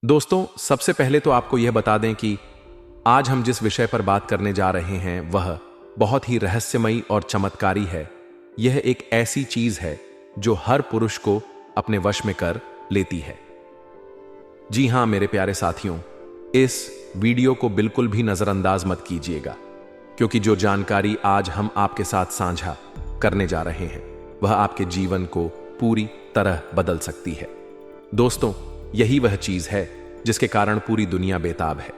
दोस्तों, सबसे पहले तो आपको यह बता दें कि आज हम जिस विषय पर बात करने जा रहे हैं वह बहुत ही रहस्यमयी और चमत्कारी है। यह एक ऐसी चीज है जो हर पुरुष को अपने वश में कर लेती है। जी हां मेरे प्यारे साथियों, इस वीडियो को बिल्कुल भी नजरअंदाज मत कीजिएगा, क्योंकि जो जानकारी आज हम आपके साथ साझा करने जा रहे हैं वह आपके जीवन को पूरी तरह बदल सकती है। दोस्तों, यही वह चीज है जिसके कारण पूरी दुनिया बेताब है,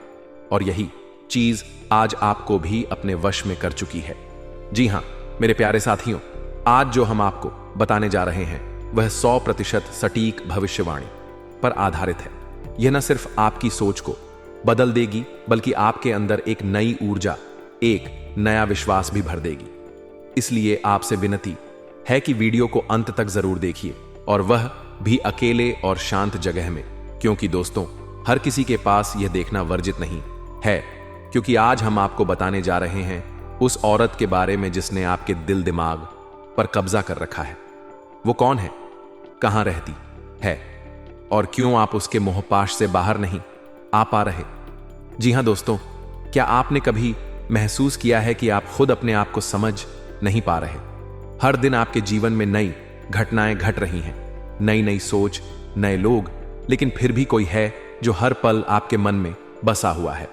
और यही चीज आज आपको भी अपने वश में कर चुकी है। जी हां मेरे प्यारे साथियों, आज जो हम आपको बताने जा रहे हैं वह 100% सटीक भविष्यवाणी पर आधारित है। यह न सिर्फ आपकी सोच को बदल देगी, बल्कि आपके अंदर एक नई ऊर्जा, एक नया विश्वास भी भर देगी। इसलिए आपसे विनती है कि वीडियो को अंत तक जरूर देखिए, और वह भी अकेले और शांत जगह में, क्योंकि दोस्तों हर किसी के पास यह देखना वर्जित नहीं है। क्योंकि आज हम आपको बताने जा रहे हैं उस औरत के बारे में जिसने आपके दिल दिमाग पर कब्जा कर रखा है। वो कौन है, कहां रहती है, और क्यों आप उसके मोहपाश से बाहर नहीं आ पा रहे। जी हां दोस्तों, क्या आपने कभी महसूस किया है कि आप खुद अपने आप को समझ नहीं पा रहे। हर दिन आपके जीवन में नई घटनाएं घट रही हैं, नई नई सोच, नए लोग, लेकिन फिर भी कोई है जो हर पल आपके मन में बसा हुआ है।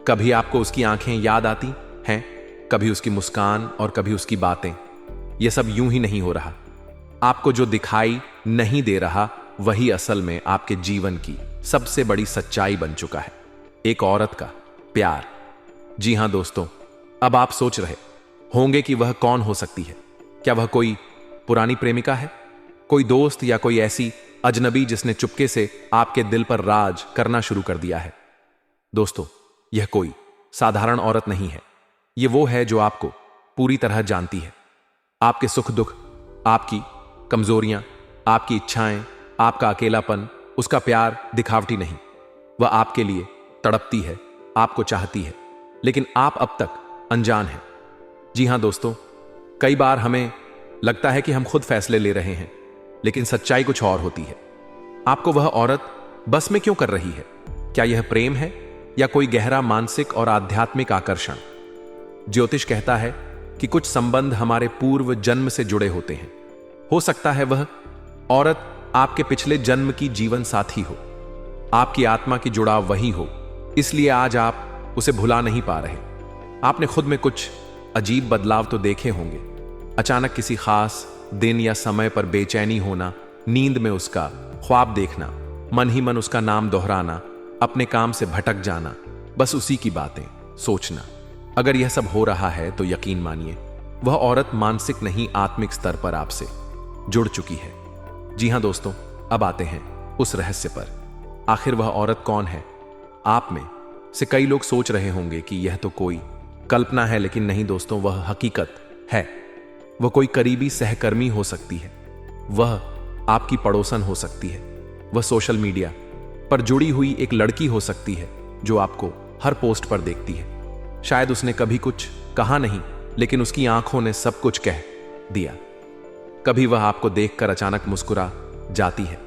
कभी आपको उसकी आंखें याद आती हैं, कभी उसकी मुस्कान, और कभी उसकी बातें। यह सब यूं ही नहीं हो रहा। आपको जो दिखाई नहीं दे रहा वही असल में आपके जीवन की सबसे बड़ी सच्चाई बन चुका है, एक औरत का प्यार। जी हां दोस्तों, अब आप सोच रहे होंगे कि वह कौन हो सकती है। क्या वह कोई पुरानी प्रेमिका है, कोई दोस्त, या कोई ऐसी अजनबी जिसने चुपके से आपके दिल पर राज करना शुरू कर दिया है। दोस्तों, यह कोई साधारण औरत नहीं है। यह वो है जो आपको पूरी तरह जानती है। आपके सुख दुख, आपकी कमजोरियां, आपकी इच्छाएं, आपका अकेलापन। उसका प्यार दिखावटी नहीं, वह आपके लिए तड़पती है, आपको चाहती है, लेकिन आप अब तक अनजान हैं। जी हां दोस्तों, कई बार हमें लगता है कि हम खुद फैसले ले रहे हैं, लेकिन सच्चाई कुछ और होती है। आपको वह औरत बस में क्यों कर रही है? क्या यह प्रेम है, या कोई गहरा मानसिक और आध्यात्मिक आकर्षण? ज्योतिष कहता है कि कुछ संबंध हमारे पूर्व जन्म से जुड़े होते हैं। हो सकता है वह औरत आपके पिछले जन्म की जीवन साथी हो, आपकी आत्मा की जुड़ाव वही हो, इसलिए आज आप उसे भुला नहीं पा रहे। आपने खुद में कुछ अजीब बदलाव तो देखे होंगे। अचानक किसी खास दिन या समय पर बेचैनी होना, नींद में उसका ख्वाब देखना, मन ही मन उसका नाम दोहराना, अपने काम से भटक जाना, बस उसी की बातें सोचना। अगर यह सब हो रहा है तो यकीन मानिए वह औरत मानसिक नहीं, आत्मिक स्तर पर आपसे जुड़ चुकी है। जी हां दोस्तों, अब आते हैं उस रहस्य पर। आखिर वह औरत कौन है? आप में से कई लोग सोच रहे होंगे कि यह तो कोई कल्पना है, लेकिन नहीं दोस्तों, वह हकीकत है। वह कोई करीबी सहकर्मी हो सकती है, वह आपकी पड़ोसन हो सकती है, वह सोशल मीडिया पर जुड़ी हुई एक लड़की हो सकती है जो आपको हर पोस्ट पर देखती है। शायद उसने कभी कुछ कहा नहीं, लेकिन उसकी आंखों ने सब कुछ कह दिया। कभी वह आपको देखकर अचानक मुस्कुरा जाती है,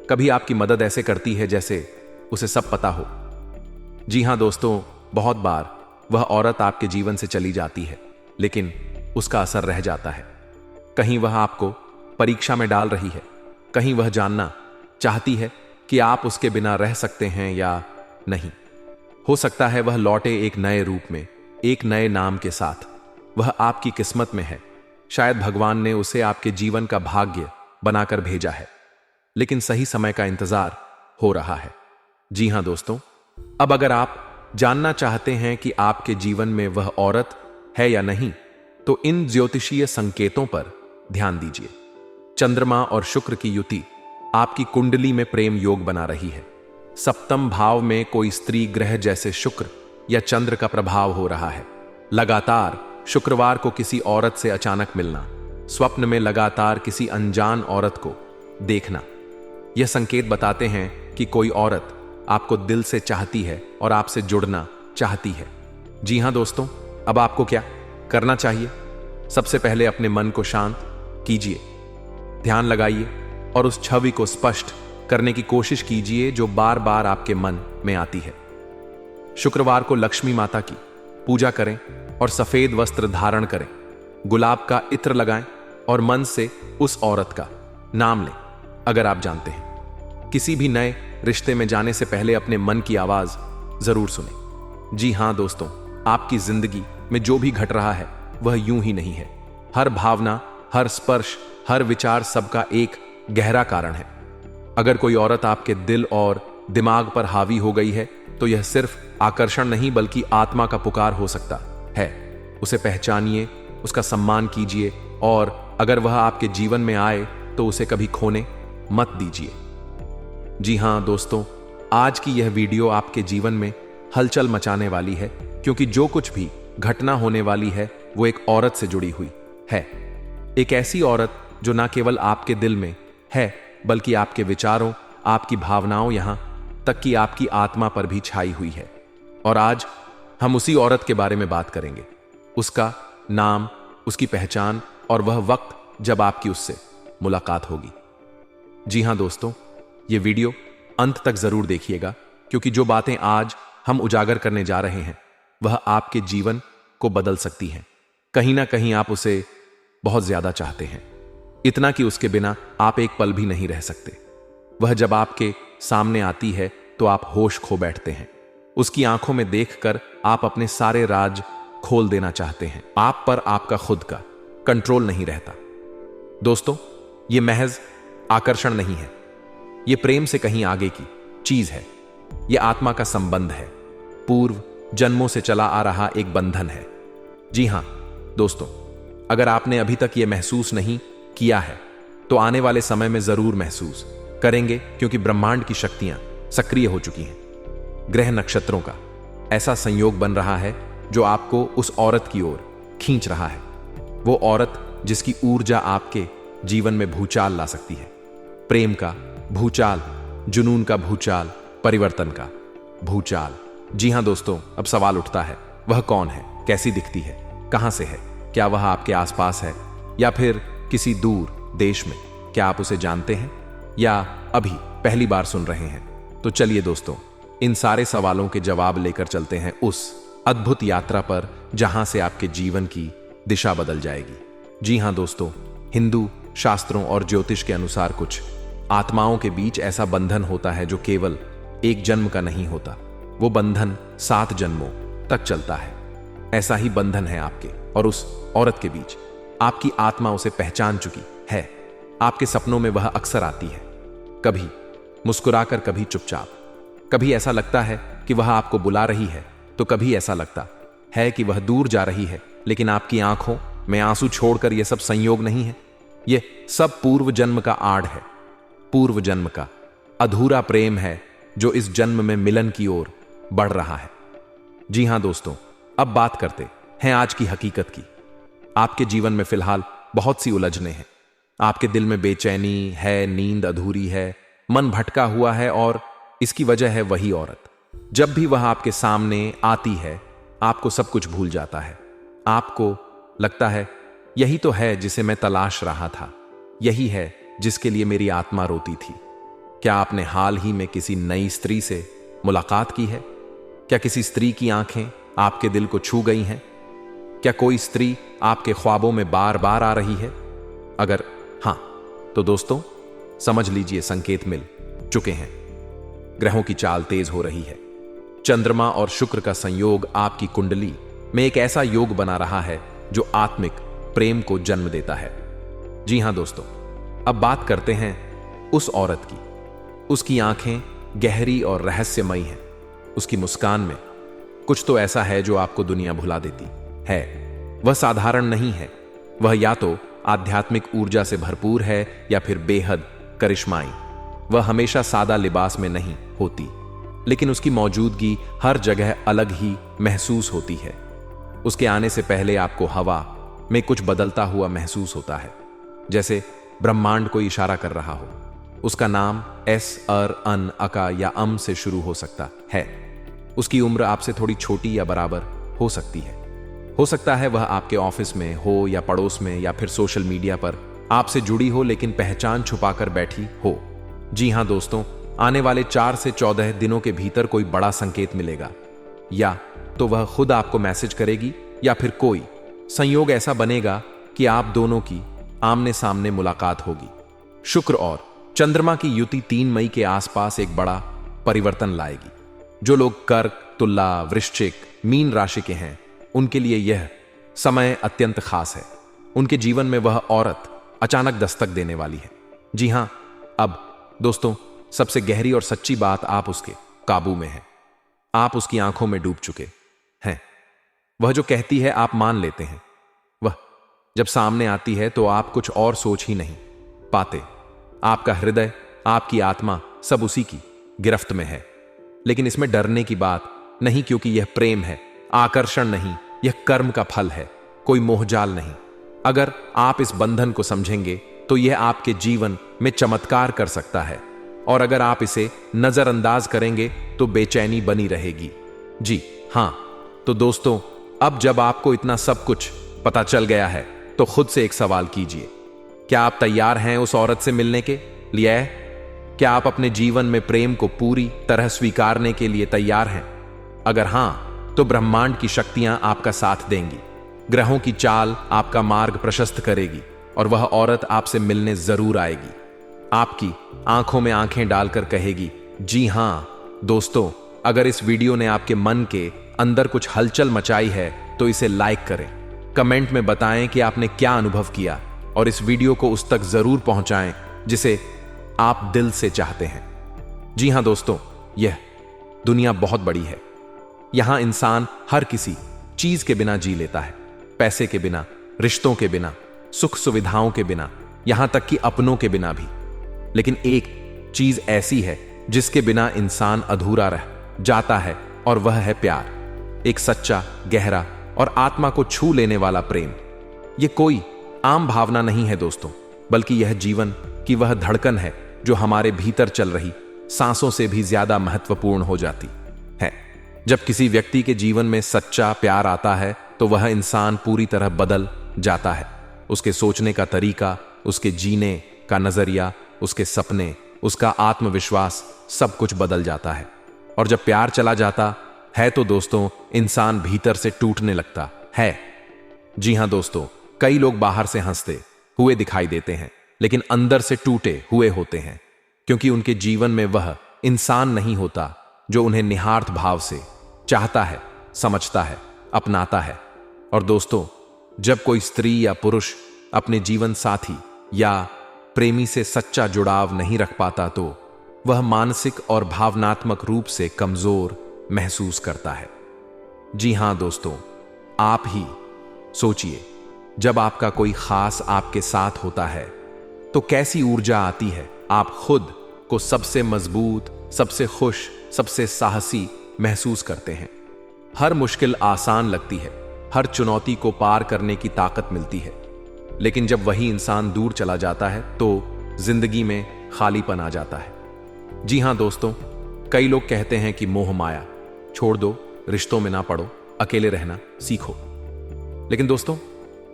कभी आपकी मदद ऐसे करती है जैसे उसे सब पता हो। जी हां दोस्तों, बहुत बार वह औरत आपके जीवन से चली जाती है, लेकिन उसका असर रह जाता है। कहीं वह आपको परीक्षा में डाल रही है, कहीं वह जानना चाहती है कि आप उसके बिना रह सकते हैं या नहीं। हो सकता है वह लौटे एक नए रूप में, एक नए नाम के साथ। वह आपकी किस्मत में है। शायद भगवान ने उसे आपके जीवन का भाग्य बनाकर भेजा है, लेकिन सही समय का इंतजार हो रहा है। जी हां दोस्तों, अब अगर आप जानना चाहते हैं कि आपके जीवन में वह औरत है या नहीं, तो इन ज्योतिषीय संकेतों पर ध्यान दीजिए। चंद्रमा और शुक्र की युति आपकी कुंडली में प्रेम योग बना रही है। सप्तम भाव में कोई स्त्री ग्रह जैसे शुक्र या चंद्र का प्रभाव हो रहा है। लगातार शुक्रवार को किसी औरत से अचानक मिलना, स्वप्न में लगातार किसी अनजान औरत को देखना, यह संकेत बताते हैं कि कोई औरत आपको दिल से चाहती है और आपसे जुड़ना चाहती है। जी हां दोस्तों, अब आपको क्या करना चाहिए? सबसे पहले अपने मन को शांत कीजिए, ध्यान लगाइए और उस छवि को स्पष्ट करने की कोशिश कीजिए जो बार बार आपके मन में आती है। शुक्रवार को लक्ष्मी माता की पूजा करें और सफेद वस्त्र धारण करें, गुलाब का इत्र लगाएं और मन से उस औरत का नाम लें। अगर आप जानते हैं किसी भी नए रिश्ते में जाने से पहले अपने मन की आवाज जरूर सुने। जी हां दोस्तों, आपकी जिंदगी में जो भी घट रहा है वह यूं ही नहीं है। हर भावना, हर स्पर्श, हर विचार सबका एक गहरा कारण है। अगर कोई औरत आपके दिल और दिमाग पर हावी हो गई है तो यह सिर्फ आकर्षण नहीं बल्कि आत्मा का पुकार हो सकता है। उसे पहचानिए, उसका सम्मान कीजिए और अगर वह आपके जीवन में आए तो उसे कभी खोने मत दीजिए। जी हां दोस्तों, आज की यह वीडियो आपके जीवन में हलचल मचाने वाली है, क्योंकि जो कुछ भी घटना होने वाली है वो एक औरत से जुड़ी हुई है। एक ऐसी औरत जो ना केवल आपके दिल में है बल्कि आपके विचारों, आपकी भावनाओं, यहां तक कि आपकी आत्मा पर भी छाई हुई है। और आज हम उसी औरत के बारे में बात करेंगे, उसका नाम, उसकी पहचान और वह वक्त जब आपकी उससे मुलाकात होगी। जी हां दोस्तों, यह वीडियो अंत तक जरूर देखिएगा, क्योंकि जो बातें आज हम उजागर करने जा रहे हैं वह आपके जीवन को बदल सकती हैं। कहीं ना कहीं आप उसे बहुत ज्यादा चाहते हैं, इतना कि उसके बिना आप एक पल भी नहीं रह सकते। वह जब आपके सामने आती है तो आप होश खो बैठते हैं। उसकी आंखों में देखकर आप अपने सारे राज खोल देना चाहते हैं। आप पर आपका खुद का कंट्रोल नहीं रहता। दोस्तों, यह महज आकर्षण नहीं है, यह प्रेम से कहीं आगे की चीज है। यह आत्मा का संबंध है, पूर्व जन्मों से चला आ रहा एक बंधन है। जी हां दोस्तों, अगर आपने अभी तक यह महसूस नहीं किया है तो आने वाले समय में जरूर महसूस करेंगे, क्योंकि ब्रह्मांड की शक्तियां सक्रिय हो चुकी हैं। ग्रह नक्षत्रों का ऐसा संयोग बन रहा है जो आपको उस औरत की ओर खींच रहा है। वो औरत जिसकी ऊर्जा आपके जीवन में भूचाल ला सकती है। प्रेम का भूचाल, जुनून का भूचाल, परिवर्तन का भूचाल। जी हां दोस्तों, अब सवाल उठता है, वह कौन है, कैसी दिखती है, कहां से है, क्या वह आपके आसपास है या फिर किसी दूर देश में? क्या आप उसे जानते हैं या अभी पहली बार सुन रहे हैं? तो चलिए दोस्तों, इन सारे सवालों के जवाब लेकर चलते हैं उस अद्भुत यात्रा पर जहां से आपके जीवन की दिशा बदल जाएगी। जी हां दोस्तों, हिंदू शास्त्रों और ज्योतिष के अनुसार कुछ आत्माओं के बीच ऐसा बंधन होता है जो केवल एक जन्म का नहीं होता। वो बंधन 7 जन्मों तक चलता है। ऐसा ही बंधन है आपके और उस औरत के बीच। आपकी आत्मा उसे पहचान चुकी है। आपके सपनों में वह अक्सर आती है, कभी मुस्कुराकर, कभी चुपचाप। कभी ऐसा लगता है कि वह आपको बुला रही है तो कभी ऐसा लगता है कि वह दूर जा रही है, लेकिन आपकी आंखों में आंसू छोड़कर यह सब संयोग नहीं है। यह सब पूर्व जन्म का आड़ है, पूर्व जन्म का अधूरा प्रेम है जो इस जन्म में मिलन की ओर बढ़ रहा है। जी हां दोस्तों, अब बात करते हैं आज की हकीकत की। आपके जीवन में फिलहाल बहुत सी उलझने हैं। आपके दिल में बेचैनी है, नींद अधूरी है, मन भटका हुआ है और इसकी वजह है वही औरत। जब भी वह आपके सामने आती है आपको सब कुछ भूल जाता है। आपको लगता है यही तो है जिसे मैं तलाश रहा था, यही है जिसके लिए मेरी आत्मा रोती थी। क्या आपने हाल ही में किसी नई स्त्री से मुलाकात की है? क्या किसी स्त्री की आंखें आपके दिल को छू गई हैं? क्या कोई स्त्री आपके ख्वाबों में बार बार आ रही है? अगर हां, तो दोस्तों समझ लीजिए संकेत मिल चुके हैं। ग्रहों की चाल तेज हो रही है। चंद्रमा और शुक्र का संयोग आपकी कुंडली में एक ऐसा योग बना रहा है जो आत्मिक प्रेम को जन्म देता है। जी हां दोस्तों, अब बात करते हैं उस औरत की। उसकी आंखें गहरी और रहस्यमयी हैं। उसकी मुस्कान में कुछ तो ऐसा है जो आपको दुनिया भुला देती है। वह साधारण नहीं है, वह या तो आध्यात्मिक ऊर्जा से भरपूर है या फिर बेहद करिश्माई। वह हमेशा सादा लिबास में नहीं होती, लेकिन उसकी मौजूदगी हर जगह अलग ही महसूस होती है। उसके आने से पहले आपको हवा में कुछ बदलता हुआ महसूस होता है, जैसे ब्रह्मांड को इशारा कर रहा हो। उसका नाम एस, अर, अन, अका या अम से शुरू हो सकता है। उसकी उम्र आपसे थोड़ी छोटी या बराबर हो सकती है। हो सकता है वह आपके ऑफिस में हो या पड़ोस में या फिर सोशल मीडिया पर आपसे जुड़ी हो, लेकिन पहचान छुपाकर बैठी हो। जी हां दोस्तों, आने वाले 4 से 14 दिनों के भीतर कोई बड़ा संकेत मिलेगा। या तो वह खुद आपको मैसेज करेगी या फिर कोई संयोग ऐसा बनेगा कि आप दोनों की आमने सामने मुलाकात होगी। शुक्र और चंद्रमा की युति 3 मई के आसपास एक बड़ा परिवर्तन लाएगी। जो लोग कर्क, तुला, वृश्चिक, मीन राशि के हैं, उनके लिए यह समय अत्यंत खास है। उनके जीवन में वह औरत अचानक दस्तक देने वाली है। जी हां, अब दोस्तों, सबसे गहरी और सच्ची बात, आप उसके काबू में हैं। आप उसकी आंखों में डूब चुके हैं। वह जो कहती है आप मान लेते हैं। वह जब सामने आती है तो आप कुछ और सोच ही नहीं पाते। आपका हृदय, आपकी आत्मा सब उसी की गिरफ्त में है। लेकिन इसमें डरने की बात नहीं, क्योंकि यह प्रेम है, आकर्षण नहीं, यह कर्म का फल है, कोई मोहजाल नहीं। अगर आप इस बंधन को समझेंगे तो यह आपके जीवन में चमत्कार कर सकता है, और अगर आप इसे नजरअंदाज करेंगे तो बेचैनी बनी रहेगी। जी हां, तो दोस्तों, अब जब आपको इतना सब कुछ पता चल गया है तो खुद से एक सवाल कीजिए। क्या आप तैयार हैं उस औरत से मिलने के लिए? क्या आप अपने जीवन में प्रेम को पूरी तरह स्वीकारने के लिए तैयार हैं? अगर हां, तो ब्रह्मांड की शक्तियां आपका साथ देंगी। ग्रहों की चाल आपका मार्ग प्रशस्त करेगी और वह औरत आपसे मिलने जरूर आएगी। आपकी आंखों में आंखें डालकर कहेगी, जी हां दोस्तों, अगर इस वीडियो ने आपके मन के अंदर कुछ हलचल मचाई है तो इसे लाइक करें, कमेंट में बताएं कि आपने क्या अनुभव किया, और इस वीडियो को उस तक जरूर पहुंचाएं जिसे आप दिल से चाहते हैं। जी हां दोस्तों, यह दुनिया बहुत बड़ी है। यहां इंसान हर किसी चीज के बिना जी लेता है, पैसे के बिना, रिश्तों के बिना, सुख सुविधाओं के बिना, यहां तक कि अपनों के बिना भी। लेकिन एक चीज ऐसी है जिसके बिना इंसान अधूरा रह जाता है, और वह है प्यार। एक सच्चा, गहरा और आत्मा को छू लेने वाला प्रेम। यह कोई आम भावना नहीं है दोस्तों, बल्कि यह जीवन की वह धड़कन है जो हमारे भीतर चल रही सांसों से भी ज्यादा महत्वपूर्ण हो जाती है। जब किसी व्यक्ति के जीवन में सच्चा प्यार आता है तो वह इंसान पूरी तरह बदल जाता है। उसके सोचने का तरीका, उसके जीने का नजरिया, उसके सपने, उसका आत्मविश्वास, सब कुछ बदल जाता है। और जब प्यार चला जाता है तो दोस्तों, इंसान भीतर से टूटने लगता है। जी हां दोस्तों, कई लोग बाहर से हंसते हुए दिखाई देते हैं, लेकिन अंदर से टूटे हुए होते हैं, क्योंकि उनके जीवन में वह इंसान नहीं होता जो उन्हें निहार्थ भाव से चाहता है, समझता है, अपनाता है। और दोस्तों, जब कोई स्त्री या पुरुष अपने जीवन साथी या प्रेमी से सच्चा जुड़ाव नहीं रख पाता तो वह मानसिक और भावनात्मक रूप से कमजोर महसूस करता है। जी हां दोस्तों, आप ही सोचिए, जब आपका कोई खास आपके साथ होता है तो कैसी ऊर्जा आती है। आप खुद को सबसे मजबूत, सबसे खुश, सबसे साहसी महसूस करते हैं। हर मुश्किल आसान लगती है, हर चुनौती को पार करने की ताकत मिलती है। लेकिन जब वही इंसान दूर चला जाता है तो जिंदगी में खालीपन आ जाता है। जी हां दोस्तों, कई लोग कहते हैं कि मोह माया, छोड़ दो, रिश्तों में ना पड़ो, अकेले रहना सीखो। लेकिन दोस्तों,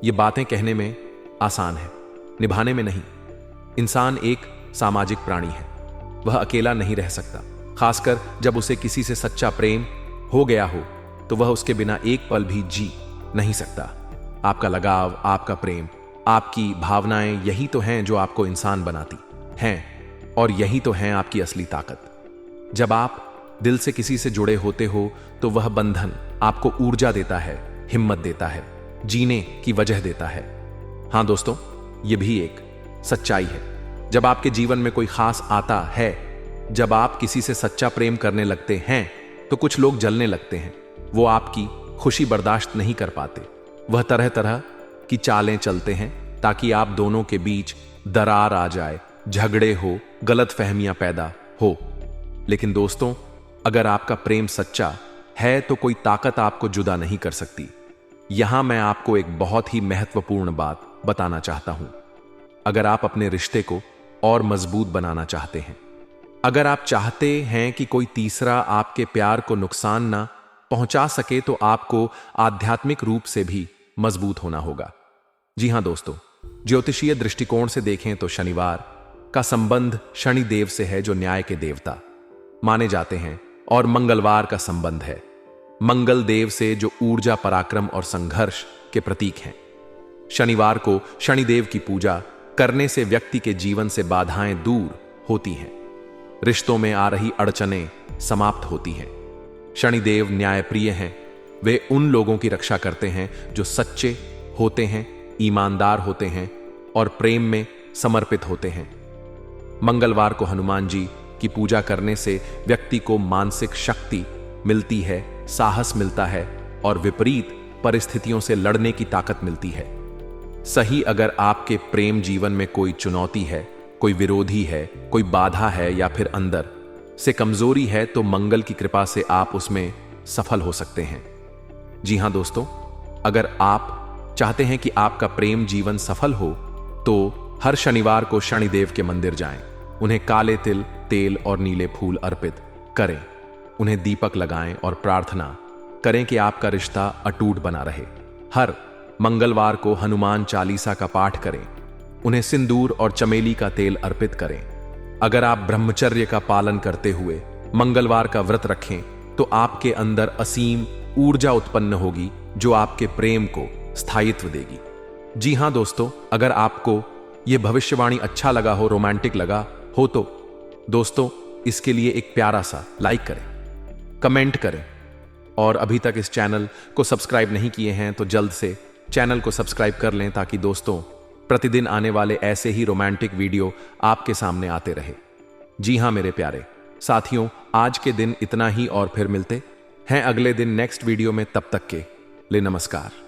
ये बातें कहने में आसान है, निभाने में नहीं। इंसान एक सामाजिक प्राणी है, वह अकेला नहीं रह सकता। खासकर जब उसे किसी से सच्चा प्रेम हो गया हो तो वह उसके बिना एक पल भी जी नहीं सकता। आपका लगाव, आपका प्रेम, आपकी भावनाएं, यही तो हैं जो आपको इंसान बनाती हैं, और यही तो हैं आपकी असली ताकत। जब आप दिल से किसी से जुड़े होते हो तो वह बंधन आपको ऊर्जा देता है, हिम्मत देता है, जीने की वजह देता है। हां दोस्तों, यह भी एक सच्चाई है। जब आपके जीवन में कोई खास आता है, जब आप किसी से सच्चा प्रेम करने लगते हैं तो कुछ लोग जलने लगते हैं। वो आपकी खुशी बर्दाश्त नहीं कर पाते। वह तरह तरह की चालें चलते हैं ताकि आप दोनों के बीच दरार आ जाए, झगड़े हो, गलतफहमियां पैदा हो। लेकिन दोस्तों, अगर आपका प्रेम सच्चा है तो कोई ताकत आपको जुदा नहीं कर सकती। यहां मैं आपको एक बहुत ही महत्वपूर्ण बात बताना चाहता हूं। अगर आप अपने रिश्ते को और मजबूत बनाना चाहते हैं, अगर आप चाहते हैं कि कोई तीसरा आपके प्यार को नुकसान ना पहुंचा सके, तो आपको आध्यात्मिक रूप से भी मजबूत होना होगा। जी हां दोस्तों, ज्योतिषीय दृष्टिकोण से देखें तो शनिवार का संबंध शनिदेव से है, जो न्याय के देवता माने जाते हैं, और मंगलवार का संबंध है मंगल देव से, जो ऊर्जा, पराक्रम और संघर्ष के प्रतीक हैं। शनिवार को शनिदेव की पूजा करने से व्यक्ति के जीवन से बाधाएं दूर होती हैं, रिश्तों में आ रही अड़चनें समाप्त होती हैं। शनिदेव न्यायप्रिय हैं। वे उन लोगों की रक्षा करते हैं जो सच्चे होते हैं, ईमानदार होते हैं और प्रेम में समर्पित होते हैं। मंगलवार को हनुमान जी की पूजा करने से व्यक्ति को मानसिक शक्ति मिलती है, साहस मिलता है और विपरीत परिस्थितियों से लड़ने की ताकत मिलती है। सही, अगर आपके प्रेम जीवन में कोई चुनौती है, कोई विरोधी है, कोई बाधा है या फिर अंदर से कमजोरी है, तो मंगल की कृपा से आप उसमें सफल हो सकते हैं। जी हां दोस्तों, अगर आप चाहते हैं कि आपका प्रेम जीवन सफल हो तो हर शनिवार को शनिदेव के मंदिर जाएं, उन्हें काले तिल, तेल और नीले फूल अर्पित करें, उन्हें दीपक लगाएं और प्रार्थना करें कि आपका रिश्ता अटूट बना रहे। हर मंगलवार को हनुमान चालीसा का पाठ करें, उन्हें सिंदूर और चमेली का तेल अर्पित करें। अगर आप ब्रह्मचर्य का पालन करते हुए मंगलवार का व्रत रखें तो आपके अंदर असीम ऊर्जा उत्पन्न होगी, जो आपके प्रेम को स्थायित्व देगी। जी हां दोस्तों, अगर आपको यह भविष्यवाणी अच्छा लगा हो, रोमांटिक लगा हो, तो दोस्तों इसके लिए एक प्यारा सा लाइक करें, कमेंट करें, और अभी तक इस चैनल को सब्सक्राइब नहीं किए हैं तो जल्द से चैनल को सब्सक्राइब कर लें, ताकि दोस्तों प्रतिदिन आने वाले ऐसे ही रोमांटिक वीडियो आपके सामने आते रहे। जी हां मेरे प्यारे साथियों, आज के दिन इतना ही, और फिर मिलते हैं अगले दिन नेक्स्ट वीडियो में। तब तक के लिए नमस्कार।